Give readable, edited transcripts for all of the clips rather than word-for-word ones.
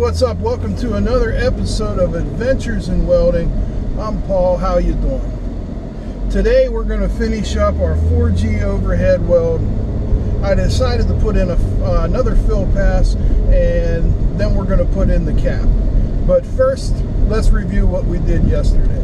what's up? Welcome to another episode of Adventures in Welding. I'm Paul. How you doing? Today we're going to finish up our 4G overhead weld. I decided to put in another fill pass, and then we're going to put in the cap. But first, let's review what we did yesterday.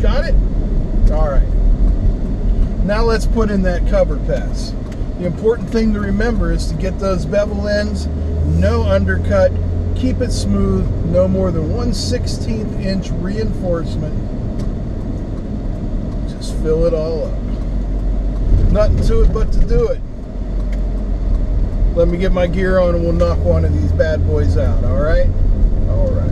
Got it? Alright. Now let's put in that cover pass. The important thing to remember is to get those bevel ends, no undercut, keep it smooth, no more than 1/16 inch reinforcement. Just fill it all up. Nothing to it but to do it. Let me get my gear on and we'll knock one of these bad boys out, alright? Alright.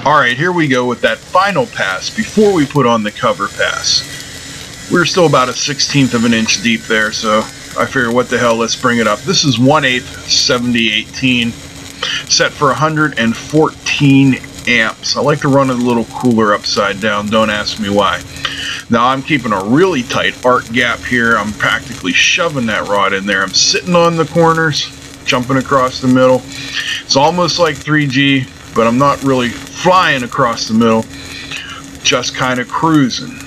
Alright, here we go with that final pass before we put on the cover pass. We're still about 1/16 of an inch deep there, so I figure what the hell, let's bring it up. This is 1/8 7018, set for 114 amps. I like to run it a little cooler upside down, don't ask me why. Now I'm keeping a really tight arc gap here. I'm practically shoving that rod in there. I'm sitting on the corners, jumping across the middle. It's almost like 3G, but I'm not really flying across the middle, just kind of cruising.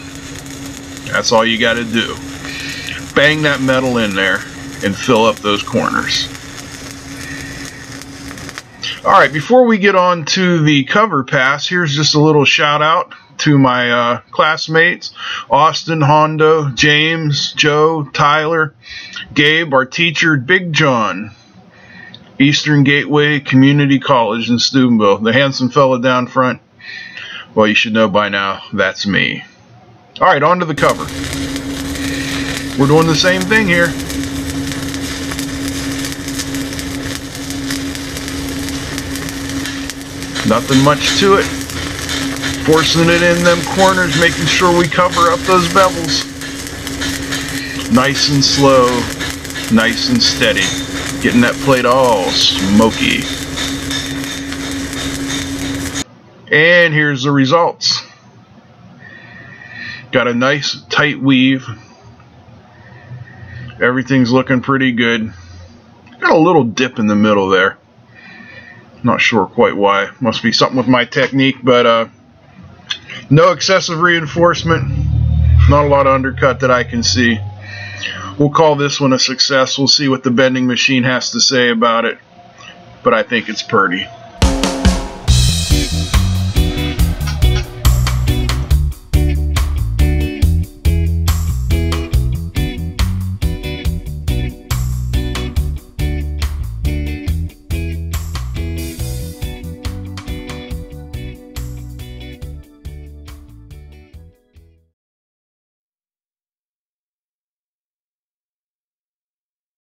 That's all you got to do. Bang that metal in there and fill up those corners. Alright, before we get on to the cover pass, here's just a little shout out to my classmates, Austin, Hondo, James, Joe, Tyler, Gabe, our teacher, Big John, Eastern Gateway Community College in Steubenville. The handsome fella down front, well, you should know by now, that's me. Alright, on to the cover. We're doing the same thing here. Nothing much to it. Forcing it in them corners, making sure we cover up those bevels. Nice and slow, nice and steady. Getting that plate all smoky. And here's the results. Got a nice tight weave. Everything's looking pretty good. Got a little dip in the middle there. Not sure quite why. Must be something with my technique, but no excessive reinforcement. Not a lot of undercut that I can see. We'll call this one a success. We'll see what the bending machine has to say about it, but I think it's pretty.